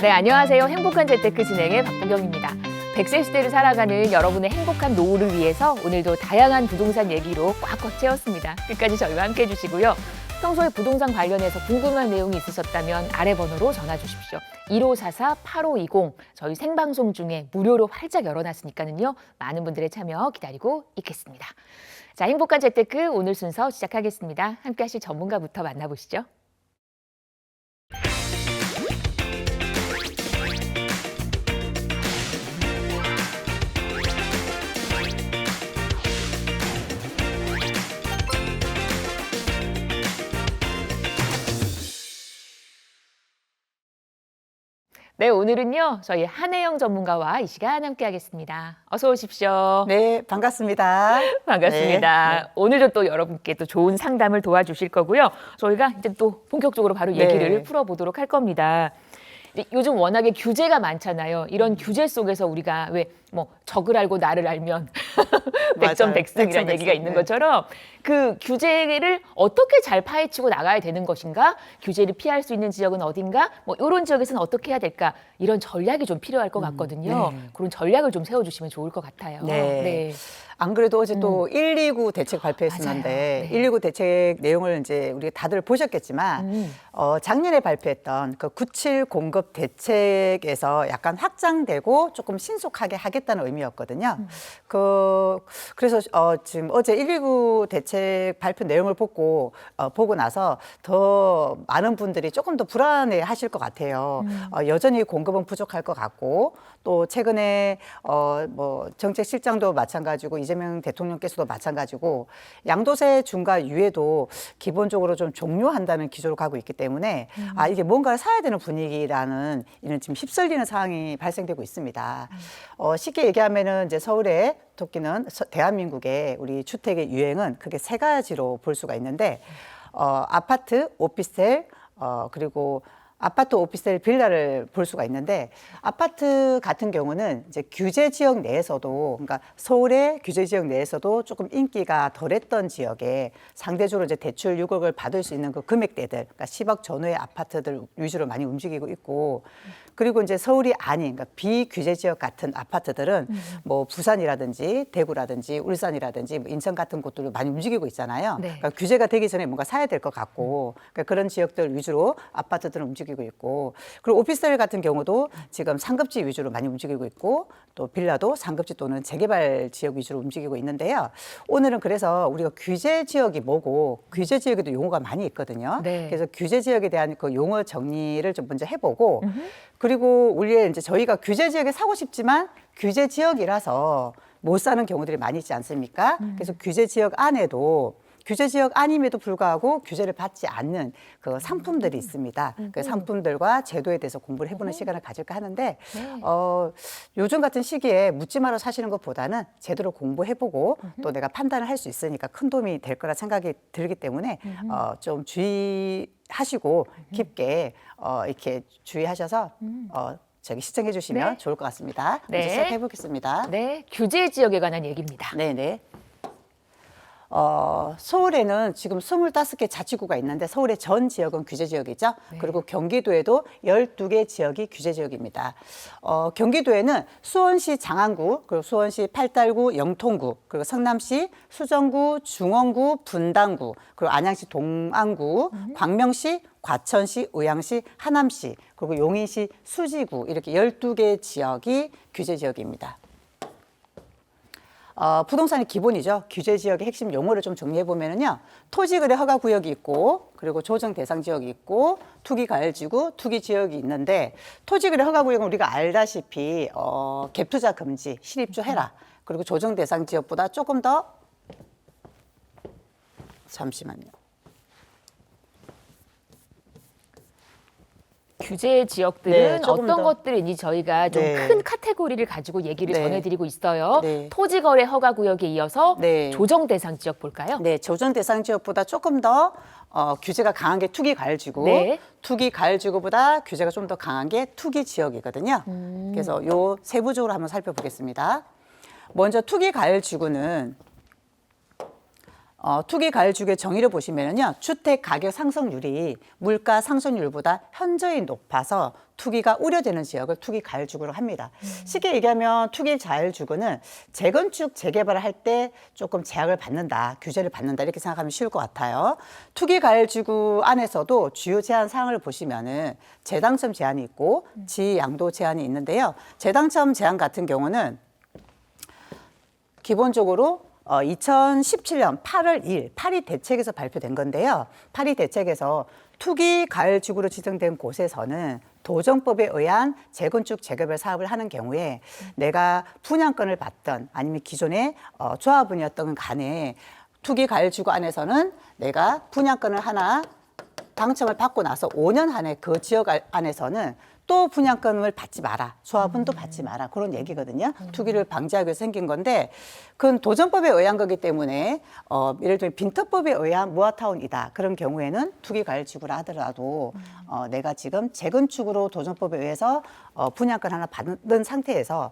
네, 안녕하세요. 행복한 재테크 진행의 박보경입니다. 100세 시대를 살아가는 여러분의 행복한 노후를 위해서 오늘도 다양한 부동산 얘기로 꽉꽉 채웠습니다. 끝까지 저희와 함께해 주시고요. 평소에 부동산 관련해서 궁금한 내용이 있으셨다면 아래 번호로 전화 주십시오. 1544-8520 저희 생방송 중에 무료로 활짝 열어놨으니까는요. 많은 분들의 참여 기다리고 있겠습니다. 자, 행복한 재테크 오늘 순서 시작하겠습니다. 함께 하실 전문가부터 만나보시죠. 네, 오늘은요. 저희 한혜영 전문가와 이 시간 함께하겠습니다. 어서 오십시오. 네, 반갑습니다. 반갑습니다. 네, 네. 오늘도 또 여러분께 또 좋은 상담을 도와주실 거고요. 저희가 이제 또 본격적으로 바로 얘기를 네. 풀어보도록 할 겁니다. 요즘 워낙에 규제가 많잖아요. 이런 규제 속에서 우리가 왜 뭐 적을 알고 나를 알면 백전백승이라는 얘기가 있는 것처럼 그 규제를 어떻게 잘 파헤치고 나가야 되는 것인가? 규제를 피할 수 있는 지역은 어딘가? 뭐 이런 지역에서는 어떻게 해야 될까? 이런 전략이 좀 필요할 것 같거든요. 네. 그런 전략을 좀 세워주시면 좋을 것 같아요. 네. 안 그래도 어제 또 129 대책 발표했었는데 맞아요. 네. 129 대책 내용을 이제 우리가 다들 보셨겠지만 작년에 발표했던 그 97 공급 대책에서 약간 확장되고 조금 신속하게 하겠다는 의미였거든요. 그래서 지금 어제 129 대책 발표 내용을 보고 나서 더 많은 분들이 조금 더 불안해 하실 것 같아요. 여전히 공급은 부족할 것 같고 또 최근에 뭐 정책실장도 마찬가지고 이재명 대통령께서도 마찬가지고 양도세 중과 유예도 기본적으로 좀 종료한다는 기조로 가고 있기 때문에 이게 뭔가를 사야 되는 분위기라는 이런 지금 휩쓸리는 상황이 발생되고 있습니다. 쉽게 얘기하면은 이제 서울에 토끼는 대한민국의 우리 주택의 유행은 크게 세 가지로 볼 수가 있는데 아파트, 오피스텔 그리고 아파트, 오피스텔, 빌라를 볼 수가 있는데 아파트 같은 경우는 이제 규제 지역 내에서도 그러니까 서울의 규제 지역 내에서도 조금 인기가 덜했던 지역에 상대적으로 이제 대출 6억을 받을 수 있는 그 금액대들 그러니까 10억 전후의 아파트들 위주로 많이 움직이고 있고 그리고 이제 서울이 아닌 그러니까 비규제 지역 같은 아파트들은 뭐 부산이라든지 대구라든지 울산이라든지 뭐 인천 같은 곳들로 많이 움직이고 있잖아요. 네. 그러니까 규제가 되기 전에 뭔가 사야 될 것 같고 그러니까 그런 지역들 위주로 아파트들은 움직이고 있고 그리고 오피스텔 같은 경우도 지금 상급지 위주로 많이 움직이고 있고 또 빌라도 상급지 또는 재개발 지역 위주로 움직이고 있는데요. 오늘은 그래서 우리가 규제 지역이 뭐고 규제 지역에도 용어가 많이 있거든요. 네. 그래서 규제 지역에 대한 그 용어 정리를 좀 먼저 해보고 그리고 우리 이제 저희가 규제 지역에 사고 싶지만 규제 지역이라서 못 사는 경우들이 많이 있지 않습니까? 그래서 규제 지역 안에도 규제 지역 아님에도 불구하고 규제를 받지 않는 그 상품들이 있습니다. 그 상품들과 제도에 대해서 공부를 해보는 시간을 가질까 하는데 요즘 같은 시기에 묻지 말아 사시는 것보다는 제대로 공부해보고 또 내가 판단을 할 수 있으니까 큰 도움이 될 거라 생각이 들기 때문에 좀 주의하시고 깊게 이렇게 주의하셔서 저기 시청해 주시면 네. 좋을 것 같습니다. 네. 이제 시작해 보겠습니다. 네, 규제 지역에 관한 얘기입니다. 네네. 서울에는 지금 25개 자치구가 있는데 서울의 전 지역은 규제 지역이죠. 그리고 경기도에도 12개 지역이 규제 지역입니다. 경기도에는 수원시 장안구, 그리고 수원시 팔달구, 영통구, 그리고 성남시 수정구, 중원구, 분당구, 그리고 안양시 동안구, 광명시, 과천시, 의왕시, 하남시, 그리고 용인시 수지구 이렇게 12개 지역이 규제 지역입니다. 부동산이 기본이죠. 규제 지역의 핵심 용어를 좀 정리해 보면은요. 토지거래 허가 구역이 있고, 그리고 조정 대상 지역이 있고, 투기 가열지구, 투기 지역이 있는데, 토지거래 허가 구역은 우리가 알다시피 갭 투자 금지, 실입주 해라. 그리고 조정 대상 지역보다 조금 더 잠시만요. 규제 지역들은 네, 조금 어떤 더. 것들인지 저희가 좀 네. 큰 카테고리를 가지고 얘기를 네. 전해드리고 있어요. 네. 토지거래 허가 구역에 이어서 네. 조정 대상 지역 볼까요? 네, 조정 대상 지역보다 조금 더 규제가 강한 게 투기 가열지구, 네. 투기 가열지구보다 규제가 좀 더 강한 게 투기 지역이거든요. 그래서 요 세부적으로 한번 살펴보겠습니다. 먼저 투기 가열지구는 투기 가율주의 정의를 보시면요, 주택 가격 상승률이 물가 상승률보다 현저히 높아서 투기가 우려되는 지역을 투기 가율주구로 합니다. 쉽게 얘기하면 투기 가율주구는 재건축 재개발을 할 때 조금 제약을 받는다, 규제를 받는다 이렇게 생각하면 쉬울 것 같아요. 투기 가율주구 안에서도 주요 제한 사항을 보시면은 재당첨 제한이 있고 지양도 제한이 있는데요. 재당첨 제한 같은 경우는 기본적으로 2017년 8월 2일 파리 대책에서 발표된 건데요. 파리 대책에서 투기 가열지구로 지정된 곳에서는 도정법에 의한 재건축 재개발 사업을 하는 경우에 내가 분양권을 받던 아니면 기존의 조합원이었던 간에 투기 가열지구 안에서는 내가 분양권을 하나 당첨을 받고 나서 5년 안에 그 지역 안에서는 또 분양권을 받지 마라. 조합원도 받지 마라. 그런 얘기거든요. 투기를 방지하기 위해서 생긴 건데 그건 도정법에 의한 거기 때문에 예를 들면 빈터법에 의한 모아타운이다. 그런 경우에는 투기 가열지구라 하더라도 내가 지금 재건축으로 도정법에 의해서 분양권 하나 받은 상태에서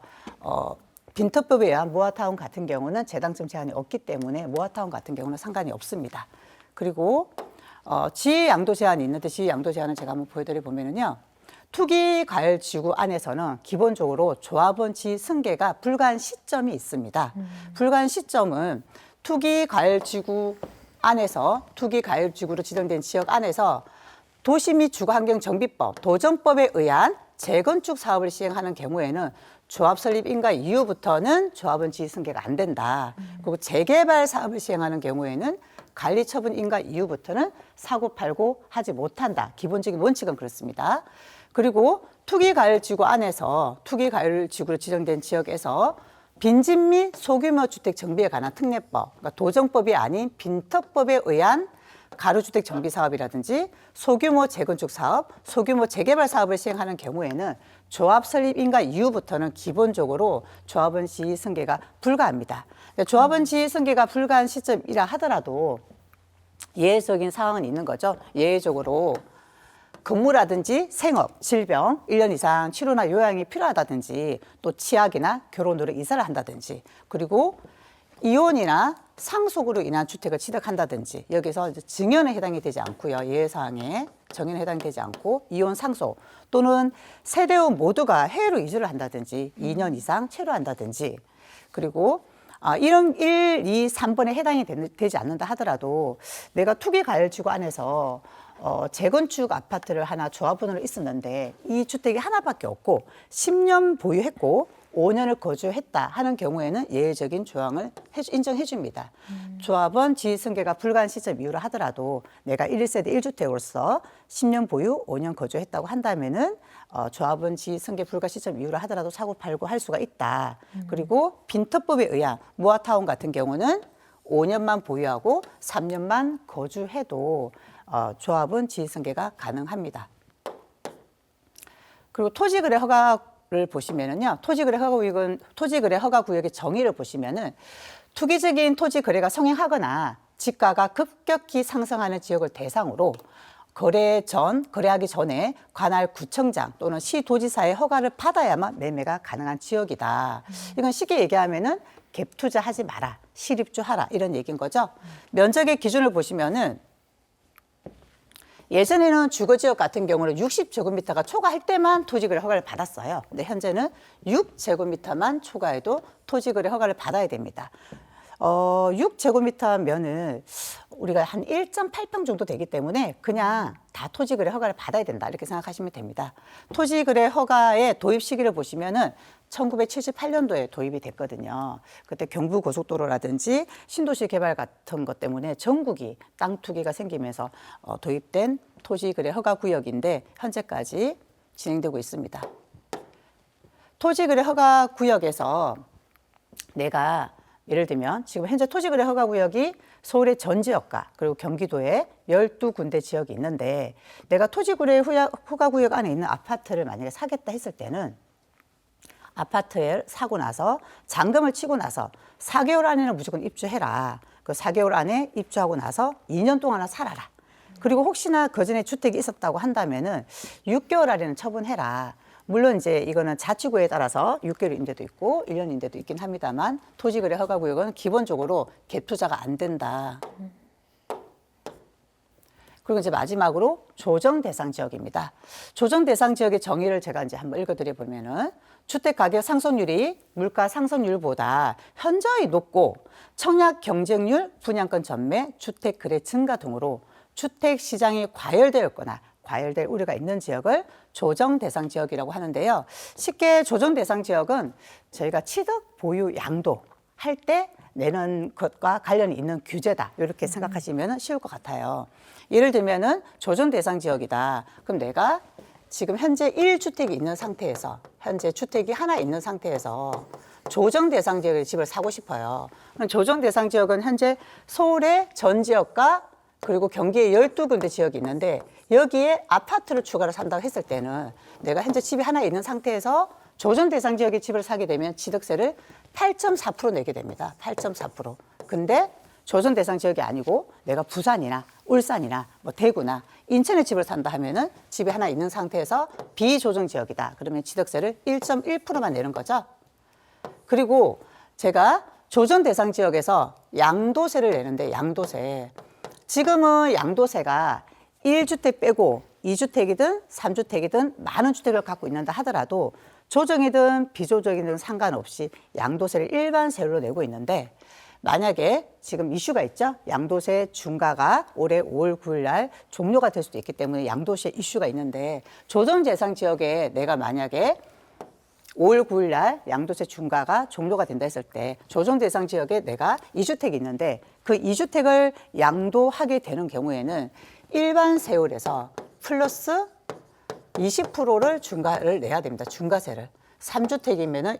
빈터법에 의한 모아타운 같은 경우는 재당첨 제한이 없기 때문에 모아타운 같은 경우는 상관이 없습니다. 그리고 지혜양도 제한이 있는데 지혜양도 제한은 제가 한번 보여드려 보면은요. 투기 가열지구 안에서는 기본적으로 조합원 지위 승계가 불가한 시점이 있습니다. 불가한 시점은 투기 가열지구 안에서 투기 가열지구로 지정된 지역 안에서 도시 및 주거환경정비법, 도정법에 의한 재건축 사업을 시행하는 경우에는 조합 설립 인가 이후부터는 조합원 지위 승계가 안 된다. 그리고 재개발 사업을 시행하는 경우에는 관리 처분 인가 이후부터는 사고 팔고 하지 못한다. 기본적인 원칙은 그렇습니다. 그리고 투기 가열지구 안에서 투기 가열지구로 지정된 지역에서 빈집 및 소규모 주택 정비에 관한 특례법, 그러니까 도정법이 아닌 빈터법에 의한 가로주택 정비 사업이라든지 소규모 재건축 사업, 소규모 재개발 사업을 시행하는 경우에는 조합 설립 인가 이후부터는 기본적으로 조합원 지위 승계가 불가합니다. 조합원 지위 승계가 불가한 시점이라 하더라도 예외적인 상황은 있는 거죠. 예외적으로 근무라든지 생업, 질병, 1년 이상 치료나 요양이 필요하다든지 또 치약이나 결혼으로 이사를 한다든지 그리고 이혼이나 상속으로 인한 주택을 취득한다든지 여기서 이제 증여는 해당이 되지 않고요. 예외사항에 정의는 해당이 되지 않고 이혼, 상속 또는 세대원 모두가 해외로 이주를 한다든지 2년 이상 체류한다든지 그리고 이런 1, 2, 3번에 해당이 되지 않는다 하더라도 내가 투기 가열지구 안에서 재건축 아파트를 하나 조합원으로 있었는데 이 주택이 하나밖에 없고 10년 보유했고 5년을 거주했다 하는 경우에는 예외적인 조항을 인정해 줍니다. 조합원 지위 승계가 불가한 시점 이후로 하더라도 내가 1세대 1주택으로서 10년 보유, 5년 거주했다고 한다면은 조합원 지위 승계 불가 시점 이후로 하더라도 사고 팔고 할 수가 있다. 그리고 빈터법에 의한 모아타운 같은 경우는 5년만 보유하고 3년만 거주해도 조합은 지위승계가 가능합니다. 그리고 토지거래 허가를 보시면은요, 토지거래 허가 구역의 정의를 보시면은 투기적인 토지 거래가 성행하거나 지가가 급격히 상승하는 지역을 대상으로 거래하기 전에 관할 구청장 또는 시도지사의 허가를 받아야만 매매가 가능한 지역이다. 이건 쉽게 얘기하면은 갭 투자하지 마라, 실입주하라 이런 얘기인 거죠. 면적의 기준을 보시면은 예전에는 주거지역 같은 경우는 60제곱미터가 초과할 때만 토지거래 허가를 받았어요. 근데 현재는 6제곱미터만 초과해도 토지거래 허가를 받아야 됩니다. 6제곱미터면은 우리가 한 1.8평 정도 되기 때문에 그냥 다 토지거래 허가를 받아야 된다 이렇게 생각하시면 됩니다. 토지거래 허가의 도입 시기를 보시면은 1978년도에 도입이 됐거든요. 그때 경부고속도로라든지 신도시 개발 같은 것 때문에 전국이 땅 투기가 생기면서 도입된 토지거래 허가 구역인데 현재까지 진행되고 있습니다. 토지거래 허가 구역에서 내가 예를 들면 지금 현재 토지거래 허가 구역이 서울의 전 지역과 그리고 경기도에 12군데 지역이 있는데 내가 토지거래 허가 구역 안에 있는 아파트를 만약에 사겠다 했을 때는 아파트를 사고 나서 잔금을 치고 나서 4개월 안에는 무조건 입주해라. 그 4개월 안에 입주하고 나서 2년 동안은 살아라. 그리고 혹시나 그전에 주택이 있었다고 한다면은 6개월 안에는 처분해라. 물론 이제 이거는 자치구에 따라서 6개월 임대도 있고 1년 임대도 있긴 합니다만 토지거래 허가구역은 기본적으로 갭 투자가 안 된다. 그리고 이제 마지막으로 조정 대상 지역입니다. 조정 대상 지역의 정의를 제가 이제 한번 읽어드려 보면은 주택 가격 상승률이 물가 상승률보다 현저히 높고 청약 경쟁률, 분양권 전매, 주택 거래 증가 등으로 주택 시장이 과열되었거나 과열될 우려가 있는 지역을 조정 대상 지역이라고 하는데요. 쉽게 조정 대상 지역은 저희가 취득, 보유, 양도 할 때 내는 것과 관련이 있는 규제다. 이렇게 생각하시면 쉬울 것 같아요. 예를 들면은 조정 대상 지역이다. 그럼 내가 지금 현재 1주택이 있는 상태에서 현재 주택이 하나 있는 상태에서 조정 대상 지역의 집을 사고 싶어요. 그럼 조정 대상 지역은 현재 서울의 전 지역과 그리고 경기에 12군데 지역이 있는데 여기에 아파트를 추가로 산다고 했을 때는 내가 현재 집이 하나 있는 상태에서 조정 대상 지역의 집을 사게 되면 취득세를 8.4% 내게 됩니다. 8.4%. 근데 조정 대상 지역이 아니고 내가 부산이나 울산이나 뭐 대구나 인천에 집을 산다 하면은 집이 하나 있는 상태에서 비조정 지역이다. 그러면 취득세를 1.1%만 내는 거죠. 그리고 제가 조정 대상 지역에서 양도세를 내는데 양도세. 지금은 양도세가 1주택 빼고 2주택이든 3주택이든 많은 주택을 갖고 있는다 하더라도 조정이든 비조정이든 상관없이 양도세를 일반 세율로 내고 있는데 만약에 지금 이슈가 있죠. 양도세 중과가 올해 5월 9일 날 종료가 될 수도 있기 때문에 양도세 이슈가 있는데 조정 대상 지역에 내가 만약에 5월 9일 날 양도세 중과가 종료가 된다 했을 때 조정 대상 지역에 내가 2주택이 있는데 그 2주택을 양도하게 되는 경우에는 일반 세율에서 플러스 20%를 중과를 내야 됩니다. 중과세를. 3주택이면은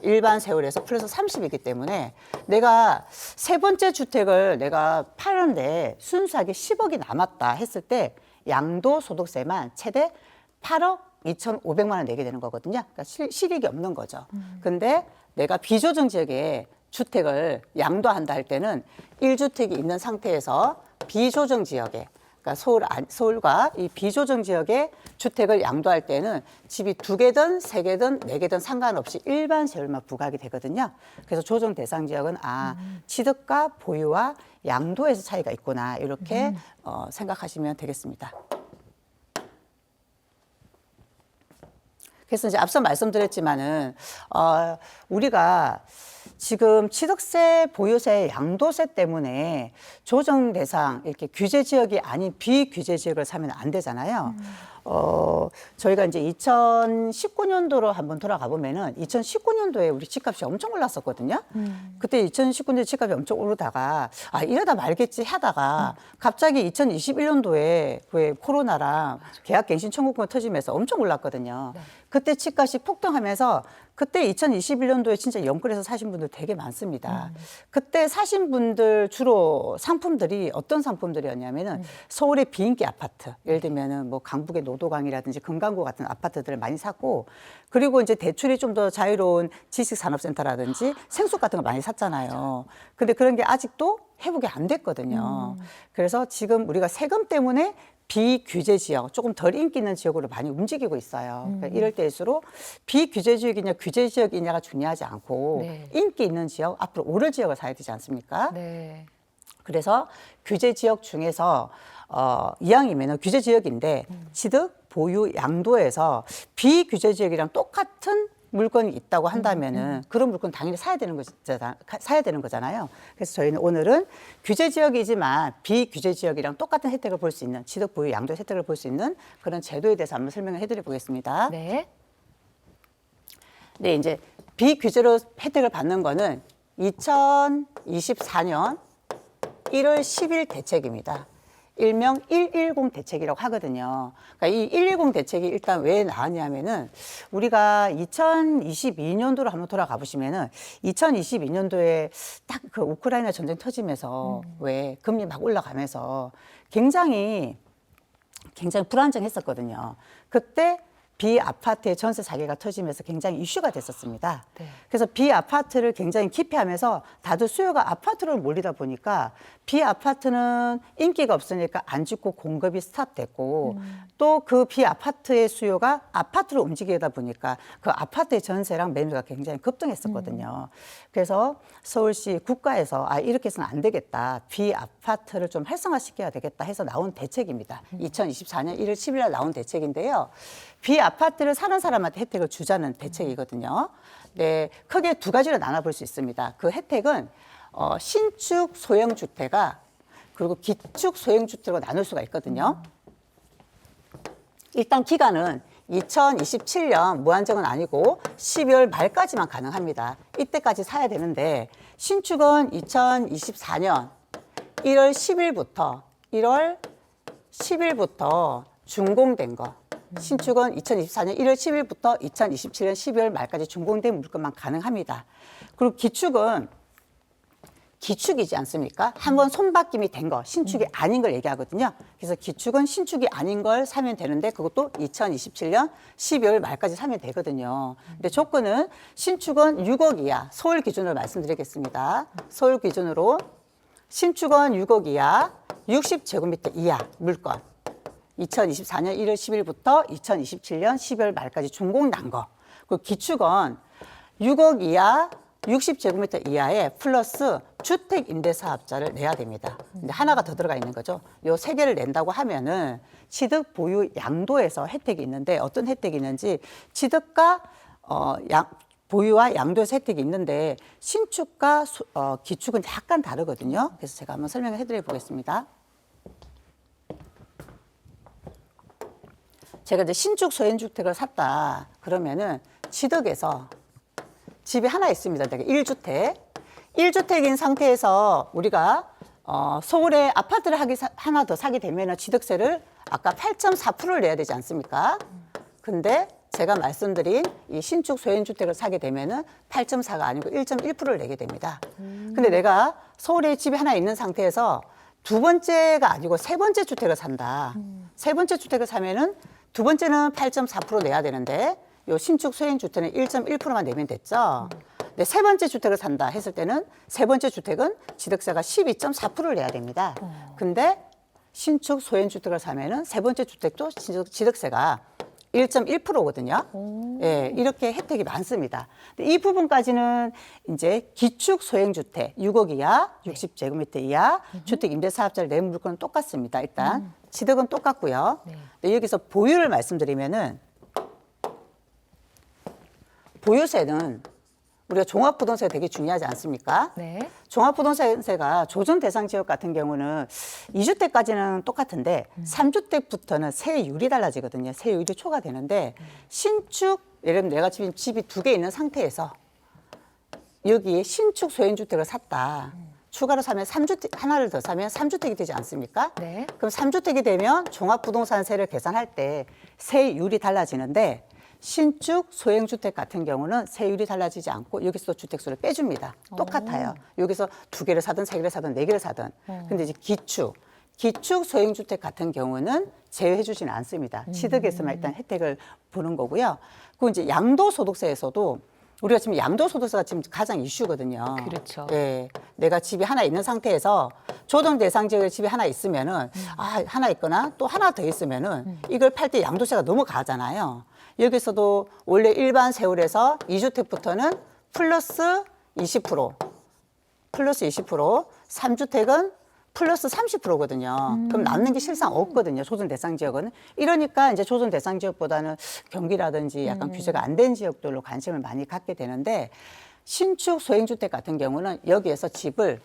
일반 세율에서 플러스 30이기 때문에 내가 세 번째 주택을 내가 파는데 순수하게 10억이 남았다 했을 때 양도소득세만 최대 8억 2,500만 원 내게 되는 거거든요. 그러니까 실익이 없는 거죠. 근데 내가 비조정 지역에 주택을 양도한다 할 때는 1주택이 있는 상태에서 비조정 지역에 그러니까 서울과 이 비조정 지역의 주택을 양도할 때는 집이 2개든 3개든 4개든 상관없이 일반 세율만 부과하게 되거든요. 그래서 조정 대상 지역은 취득과 보유와 양도에서 차이가 있구나 이렇게 생각하시면 되겠습니다. 그래서 이제 앞서 말씀드렸지만은 우리가 지금 취득세, 보유세, 양도세 때문에 조정 대상 이렇게 규제 지역이 아닌 비규제 지역을 사면 안 되잖아요. 저희가 이제 2019년도로 한번 돌아가 보면은 2019년도에 우리 집값이 엄청 올랐었거든요. 그때 2019년도에 집값이 엄청 오르다가 이러다 말겠지 하다가 갑자기 2021년도에 왜 코로나랑 계약갱신 청구권 터지면서 엄청 올랐거든요. 그때 집값이 폭등하면서 그때 2021년도에 진짜 영끌에서 사신 분들 되게 많습니다. 그때 사신 분들 주로 상품들이 어떤 상품들이었냐면은 서울의 비인기 아파트, 예를 들면은 뭐 강북의 노도강이라든지 금강구 같은 아파트들을 많이 샀고, 그리고 이제 대출이 좀 더 자유로운 지식산업센터라든지 생수 같은 거 많이 샀잖아요. 근데 그런 게 아직도 회복이 안 됐거든요. 그래서 지금 우리가 세금 때문에 비규제 지역, 조금 덜 인기 있는 지역으로 많이 움직이고 있어요. 그러니까 이럴 때일수록 비규제 지역이냐 규제 지역이냐가 중요하지 않고 네. 인기 있는 지역, 앞으로 오를 지역을 사야 되지 않습니까? 네. 그래서 규제 지역 중에서 이왕이면 규제 지역인데 취득, 보유, 양도에서 비규제 지역이랑 똑같은 물건이 있다고 한다면은 그런 물건 당연히 사야 되는 거잖아요. 그래서 저희는 오늘은 규제 지역이지만 비규제 지역이랑 똑같은 혜택을 볼 수 있는 취득, 보유, 양도 혜택을 볼 수 있는 그런 제도에 대해서 한번 설명을 해드려 보겠습니다. 네. 네, 이제 비규제로 혜택을 받는 거는 2024년 1월 10일 대책입니다. 일명 110 대책이라고 하거든요. 그러니까 이 110 대책이 일단 왜 나왔냐면은 우리가 2022년도로 한번 돌아가 보시면은 2022년도에 딱 그 우크라이나 전쟁 터지면서 왜 금리 막 올라가면서 굉장히 불안정했었거든요. 그때 비아파트의 전세 사기가 터지면서 굉장히 이슈가 됐었습니다. 네. 그래서 비아파트를 굉장히 기피하면서 다들 수요가 아파트로 몰리다 보니까 비아파트는 인기가 없으니까 안 짓고 공급이 스탑됐고 또 그 비아파트의 수요가 아파트로 움직이다 보니까 그 아파트의 전세랑 매매가 굉장히 급등했었거든요. 그래서 서울시 국가에서 이렇게 해서는 안 되겠다. 비아파트를 좀 활성화시켜야 되겠다 해서 나온 대책입니다. 2024년 1월 10일 날 나온 대책인데요. 비아파트를 사는 사람한테 혜택을 주자는 대책이거든요. 네, 크게 두 가지로 나눠볼 수 있습니다. 그 혜택은 신축 소형주택과 그리고 기축 소형주택으로 나눌 수가 있거든요. 일단 기간은 2027년 무한정은 아니고 12월 말까지만 가능합니다. 이때까지 사야 되는데 신축은 2024년 1월 10일부터 준공된 거. 신축은 2024년 1월 10일부터 2027년 12월 말까지 준공된 물건만 가능합니다. 그리고 기축은 기축이지 않습니까? 한번 손바뀜이 된 거, 신축이 아닌 걸 얘기하거든요. 그래서 기축은 신축이 아닌 걸 사면 되는데 그것도 2027년 12월 말까지 사면 되거든요. 근데 조건은 신축은 6억 이하, 서울 기준으로 말씀드리겠습니다. 서울 기준으로 신축은 6억 이하, 60제곱미터 이하 물건. 2024년 1월 10일부터 2027년 12월 말까지 준공 난 거. 그리고 기축은 6억 이하, 60제곱미터 이하에 플러스 주택 임대사업자를 내야 됩니다. 근데 하나가 더 들어가 있는 거죠. 요 세 개를 낸다고 하면은 취득 보유 양도에서 혜택이 있는데 어떤 혜택이 있는지 취득과 보유와 양도에서 혜택이 있는데 신축과 기축은 약간 다르거든요. 그래서 제가 한번 설명을 해드려 보겠습니다. 제가 이제 신축 소형주택을 샀다 그러면은 취득에서 집이 하나 있습니다. 되게 1주택. 1주택인 상태에서 우리가 서울에 아파트를 하나 더 사게 되면 취득세를 아까 8.4%를 내야 되지 않습니까? 근데 제가 말씀드린 이 신축 소형주택을 사게 되면은 8.4가 아니고 1.1%를 내게 됩니다. 근데 내가 서울에 집이 하나 있는 상태에서 두 번째가 아니고 세 번째 주택을 산다. 세 번째 주택을 사면은 두 번째는 8.4% 내야 되는데 요 신축 소형주택은 1.1%만 내면 됐죠. 근데 세 번째 주택을 산다 했을 때는 세 번째 주택은 취득세가 12.4%를 내야 됩니다. 근데 신축 소형주택을 사면은 세 번째 주택도 취득세가 1.1%거든요. 예, 이렇게 혜택이 많습니다. 이 부분까지는 이제 기축 소형주택 6억 이하, 60제곱미터 이하 주택 임대사업자를 내는 물건은 똑같습니다. 일단 취득은 똑같고요. 근데 여기서 보유를 말씀드리면은 보유세는 우리가 종합부동산이 되게 중요하지 않습니까? 네. 종합부동산세가 조정 대상 지역 같은 경우는 2주택까지는 똑같은데 3주택부터는 세율이 달라지거든요. 세율이 초과되는데 신축, 예를 들면 내가 지금 집이 두 개 있는 상태에서 여기에 신축 소형주택을 샀다. 추가로 사면 3주택, 하나를 더 사면 3주택이 되지 않습니까? 네. 그럼 3주택이 되면 종합부동산세를 계산할 때 세율이 달라지는데 신축 소형주택 같은 경우는 세율이 달라지지 않고 여기서 주택수를 빼줍니다. 똑같아요. 여기서 두 개를 사든 세 개를 사든 네 개를 사든. 근데 이제 기축 소형주택 같은 경우는 제외해 주지는 않습니다. 취득에서만 일단 혜택을 보는 거고요. 그리고 이제 양도소득세에서도 우리가 지금 양도소득세가 지금 가장 이슈거든요. 그렇죠. 예, 내가 집이 하나 있는 상태에서 조정 대상 지역에 집이 하나 있으면은 하나 있거나 또 하나 더 있으면은 이걸 팔 때 양도세가 너무 가잖아요. 여기서도 원래 일반 세율에서 2주택부터는 플러스 20%, 3주택은 플러스 30%거든요. 그럼 남는 게 실상 없거든요. 조정 대상 지역은. 이러니까 이제 조정 대상 지역보다는 경기라든지 약간 규제가 안 된 지역들로 관심을 많이 갖게 되는데 신축 소형주택 같은 경우는 여기에서 집을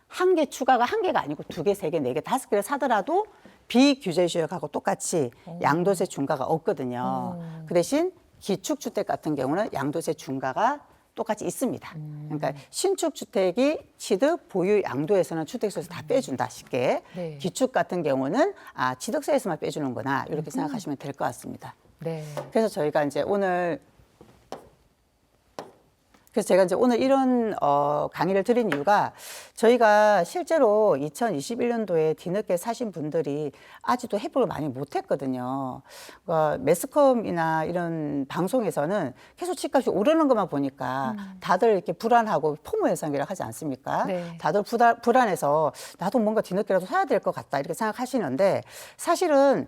한 개 추가가 한 개가 아니고 두 개, 세 개, 네 개, 다섯 개를 사더라도 비규제 지역하고 똑같이 양도세 중과가 없거든요. 그 대신 기축주택 같은 경우는 양도세 중과가 똑같이 있습니다. 그러니까 신축주택이 취득, 보유, 양도에서는 주택수에서 다 빼준다 쉽게. 네. 기축 같은 경우는 취득세에서만 빼주는구나 이렇게 생각하시면 될 것 같습니다. 네. 그래서 저희가 이제 오늘 그래서 제가 이제 오늘 이런 강의를 드린 이유가 저희가 실제로 2021년도에 뒤늦게 사신 분들이 아직도 회복을 많이 못했거든요. 그러니까 매스컴이나 이런 방송에서는 계속 집값이 오르는 것만 보니까 다들 이렇게 불안하고 포모 현상이라고 하지 않습니까? 네. 다들 불안해서 나도 뭔가 뒤늦게라도 사야 될 것 같다 이렇게 생각하시는데 사실은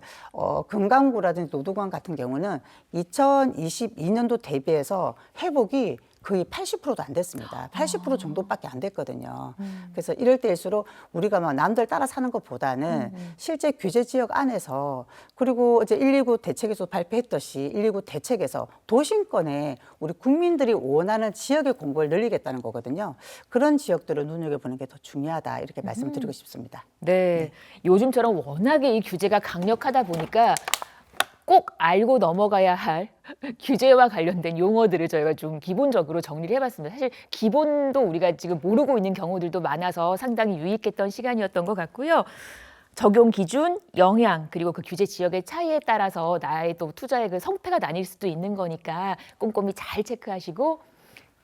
금강구라든지 노도관 같은 경우는 2022년도 대비해서 회복이 거의 80%도 안 됐습니다. 80% 정도밖에 안 됐거든요. 그래서 이럴 때일수록 우리가 막 남들 따라 사는 것보다는 실제 규제 지역 안에서 그리고 이제 119 대책에서 발표했듯이 119 대책에서 도심권에 우리 국민들이 원하는 지역의 공급을 늘리겠다는 거거든요. 그런 지역들을 눈여겨보는 게 더 중요하다 이렇게 말씀드리고 싶습니다. 네. 요즘처럼 워낙에 이 규제가 강력하다 보니까 꼭 알고 넘어가야 할 규제와 관련된 용어들을 저희가 좀 기본적으로 정리를 해봤습니다. 사실 기본도 우리가 지금 모르고 있는 경우들도 많아서 상당히 유익했던 시간이었던 것 같고요. 적용 기준, 영향, 그리고 그 규제 지역의 차이에 따라서 나의 또 투자의 그 성패가 나뉠 수도 있는 거니까 꼼꼼히 잘 체크하시고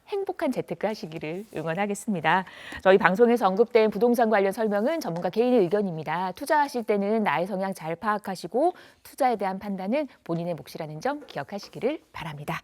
행복한 재테크 하시기를 응원하겠습니다. 저희 방송에서 언급된 부동산 관련 설명은 전문가 개인의 의견입니다. 투자하실 때는 나의 성향 잘 파악하시고 투자에 대한 판단은 본인의 몫이라는 점 기억하시기를 바랍니다.